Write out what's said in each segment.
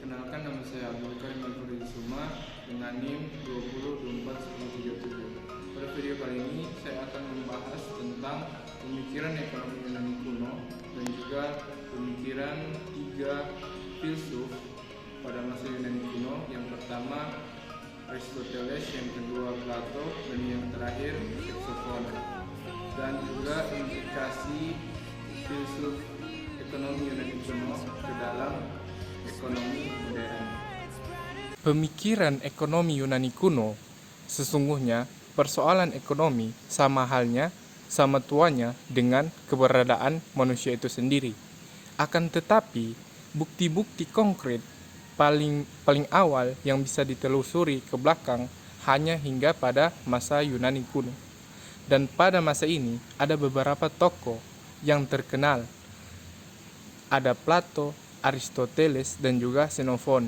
Perkenalkan, nama saya Abdul Karim Al-Suma dengan NIM 20241037. Pada video kali ini saya akan membahas tentang pemikiran ekonomi Yunani kuno dan juga pemikiran tiga filsuf pada masa Yunani kuno. Yang pertama Aristoteles, yang kedua Plato, dan yang terakhir Xenophon, dan juga implikasi filsuf ekonomi Yunani kuno ke dalam ekonomi modern. Pemikiran ekonomi Yunani kuno, sesungguhnya persoalan ekonomi sama halnya, sama tuanya dengan keberadaan manusia itu sendiri. Akan tetapi, bukti-bukti konkret paling awal yang bisa ditelusuri ke belakang hanya hingga pada masa Yunani kuno. Dan pada masa ini ada beberapa tokoh yang terkenal. Ada Plato, Aristoteles, dan juga Xenophon.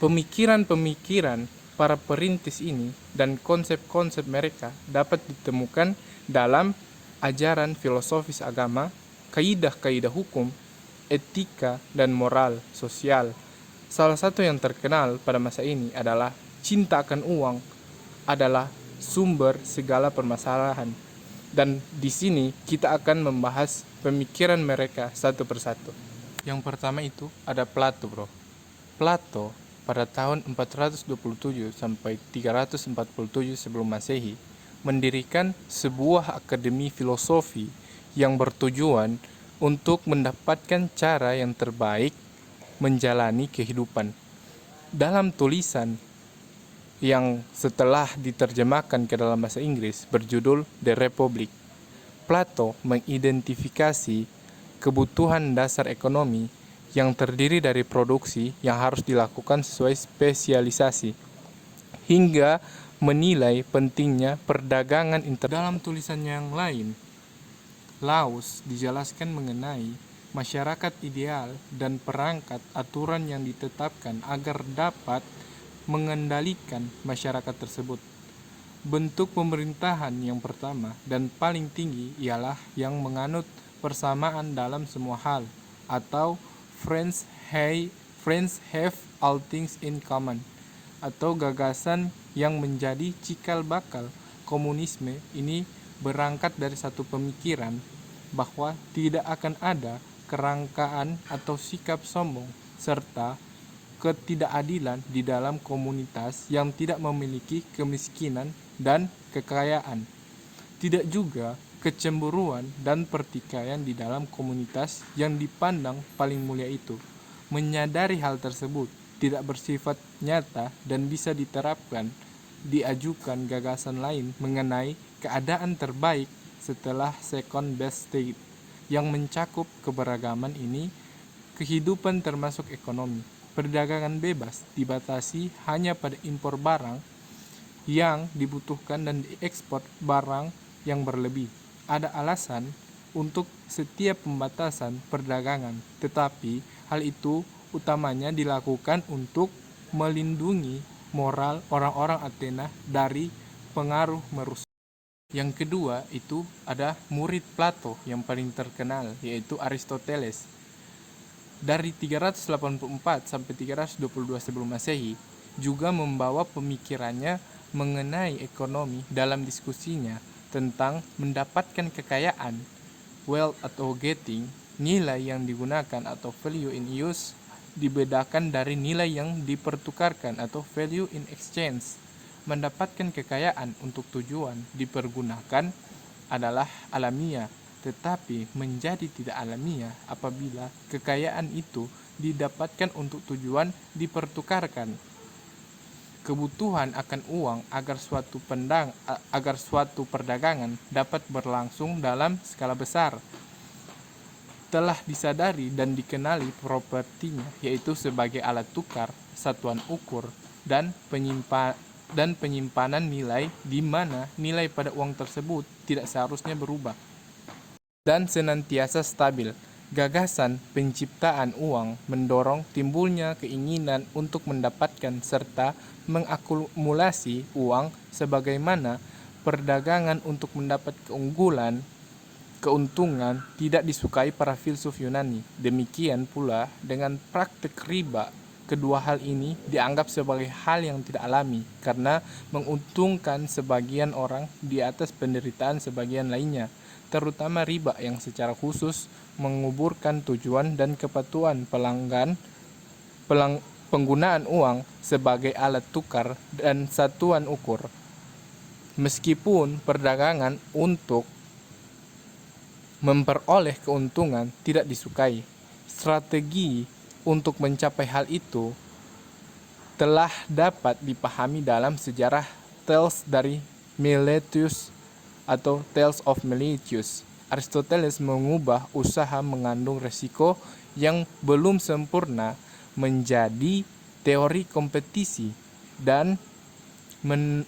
Pemikiran-pemikiran para perintis ini dan konsep-konsep mereka dapat ditemukan dalam ajaran filosofis agama, kaidah-kaidah hukum, etika, dan moral sosial. Salah satu yang terkenal pada masa ini adalah cinta akan uang adalah sumber segala permasalahan. Dan di sini kita akan membahas pemikiran mereka satu persatu. Yang pertama itu ada Plato, bro. Plato pada tahun 427 sampai 347 sebelum Masehi mendirikan sebuah akademi filosofi yang bertujuan untuk mendapatkan cara yang terbaik menjalani kehidupan. Dalam tulisan yang setelah diterjemahkan ke dalam bahasa Inggris berjudul The Republic, Plato mengidentifikasi kebutuhan dasar ekonomi yang terdiri dari produksi yang harus dilakukan sesuai spesialisasi, hingga menilai pentingnya perdagangan Dalam tulisan yang lain, Laus dijelaskan mengenai masyarakat ideal dan perangkat aturan yang ditetapkan agar dapat mengendalikan masyarakat tersebut. Bentuk pemerintahan yang pertama dan paling tinggi ialah yang menganut persamaan dalam semua hal, atau Friends have all things in common, atau gagasan yang menjadi cikal bakal komunisme ini berangkat dari satu pemikiran bahwa tidak akan ada kerangkaan atau sikap sombong serta ketidakadilan di dalam komunitas yang tidak memiliki kemiskinan dan kekayaan. Tidak juga kecemburuan dan pertikaian di dalam komunitas yang dipandang paling mulia itu. Menyadari hal tersebut tidak bersifat nyata dan bisa diterapkan, diajukan gagasan lain mengenai keadaan terbaik setelah second best state yang mencakup keberagaman ini, kehidupan termasuk ekonomi. Perdagangan bebas dibatasi hanya pada impor barang yang dibutuhkan dan diekspor barang yang berlebih. Ada alasan untuk setiap pembatasan perdagangan, tetapi hal itu utamanya dilakukan untuk melindungi moral orang-orang Athena dari pengaruh merusak. Yang kedua itu ada murid Plato yang paling terkenal, yaitu Aristoteles. Dari 384 sampai 322 sebelum Masehi juga membawa pemikirannya mengenai ekonomi dalam diskusinya tentang mendapatkan kekayaan, wealth atau getting. Nilai yang digunakan atau value in use dibedakan dari nilai yang dipertukarkan atau value in exchange. Mendapatkan kekayaan untuk tujuan dipergunakan adalah alamiah, tetapi menjadi tidak alamiah apabila kekayaan itu didapatkan untuk tujuan dipertukarkan. Kebutuhan akan uang agar suatu perdagangan dapat berlangsung dalam skala besar telah disadari dan dikenali propertinya, yaitu sebagai alat tukar, satuan ukur, dan penyimpanan nilai, di mana nilai pada uang tersebut tidak seharusnya berubah dan senantiasa stabil. Gagasan penciptaan uang mendorong timbulnya keinginan untuk mendapatkan serta mengakumulasi uang, sebagaimana perdagangan untuk mendapat keuntungan tidak disukai para filsuf Yunani. Demikian pula dengan praktik riba kedua hal ini dianggap sebagai hal yang tidak alami karena menguntungkan sebagian orang di atas penderitaan sebagian lainnya, terutama riba yang secara khusus menguburkan tujuan dan kepatuhan penggunaan uang sebagai alat tukar dan satuan ukur. Meskipun perdagangan untuk memperoleh keuntungan tidak disukai, strategi untuk mencapai hal itu telah dapat dipahami dalam sejarah Tales dari Miletus atau Tales of Miletus. Aristoteles mengubah usaha mengandung resiko yang belum sempurna menjadi teori kompetisi dan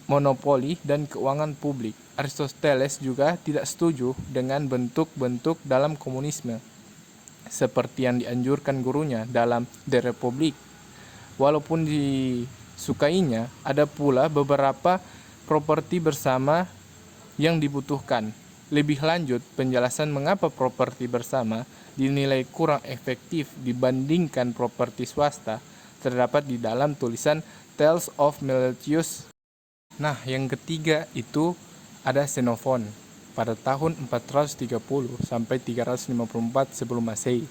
monopoli dan keuangan publik. Aristoteles juga tidak setuju dengan bentuk-bentuk dalam komunisme seperti yang dianjurkan gurunya dalam The Republic. Walaupun disukainya, ada pula beberapa properti bersama yang dibutuhkan. Lebih lanjut, penjelasan mengapa properti bersama dinilai kurang efektif dibandingkan properti swasta terdapat di dalam tulisan Tales of Miletus. Nah, yang ketiga itu ada Xenophon pada tahun 430 sampai 354 sebelum Masehi.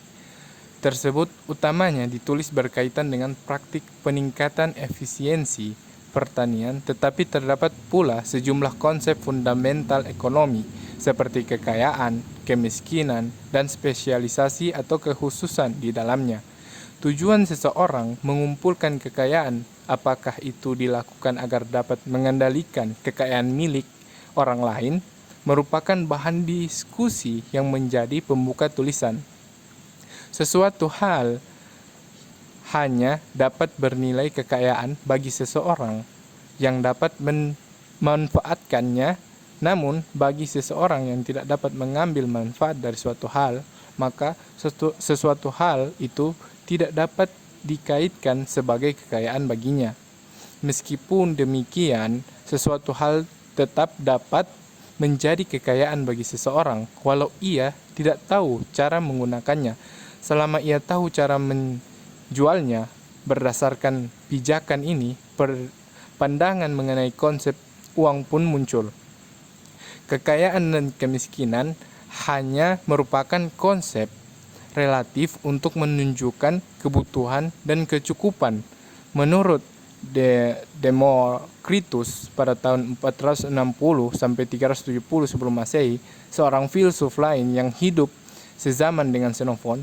Tersebut utamanya ditulis berkaitan dengan praktik peningkatan efisiensi pertanian, tetapi terdapat pula sejumlah konsep fundamental ekonomi seperti kekayaan, kemiskinan, dan spesialisasi atau kekhususan di dalamnya. Tujuan seseorang mengumpulkan kekayaan, apakah itu dilakukan agar dapat mengendalikan kekayaan milik orang lain, merupakan bahan diskusi yang menjadi pembuka tulisan. Sesuatu hal hanya dapat bernilai kekayaan bagi seseorang yang dapat memanfaatkannya, namun bagi seseorang yang tidak dapat mengambil manfaat dari suatu hal, maka sesuatu hal itu tidak dapat dikaitkan sebagai kekayaan baginya. Meskipun demikian, sesuatu hal tetap dapat menjadi kekayaan bagi seseorang walau ia tidak tahu cara menggunakannya. Selama ia tahu cara menjualnya, berdasarkan pijakan ini, pandangan mengenai konsep uang pun muncul. Kekayaan dan kemiskinan hanya merupakan konsep relatif untuk menunjukkan kebutuhan dan kecukupan. Menurut Demokritus pada tahun 460 sampai 370 sebelum Masehi, seorang filsuf lain yang hidup sezaman dengan Xenophon,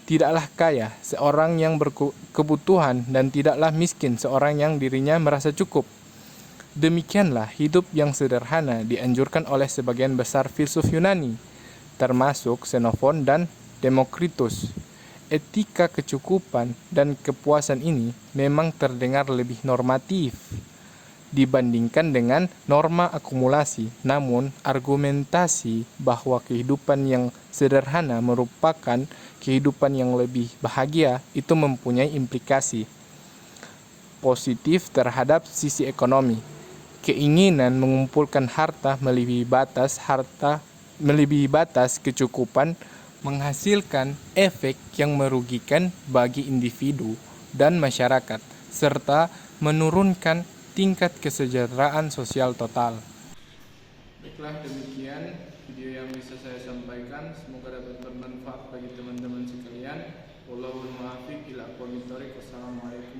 tidaklah kaya seorang yang berkebutuhan dan tidaklah miskin seorang yang dirinya merasa cukup. Demikianlah hidup yang sederhana dianjurkan oleh sebagian besar filsuf Yunani, termasuk Xenophon dan Demokritus. Etika kecukupan dan kepuasan ini memang terdengar lebih normatif dibandingkan dengan norma akumulasi. Namun, argumentasi bahwa kehidupan yang sederhana merupakan kehidupan yang lebih bahagia itu mempunyai implikasi positif terhadap sisi ekonomi. Keinginan mengumpulkan harta melebihi batas kecukupan menghasilkan efek yang merugikan bagi individu dan masyarakat, serta menurunkan tingkat kesejahteraan sosial total. Baiklah, demikian video yang bisa saya sampaikan. Semoga dapat bermanfaat bagi teman-teman sekalian. Wallahul muwaffiq ila aqwamit thoriq. Wassalamualaikum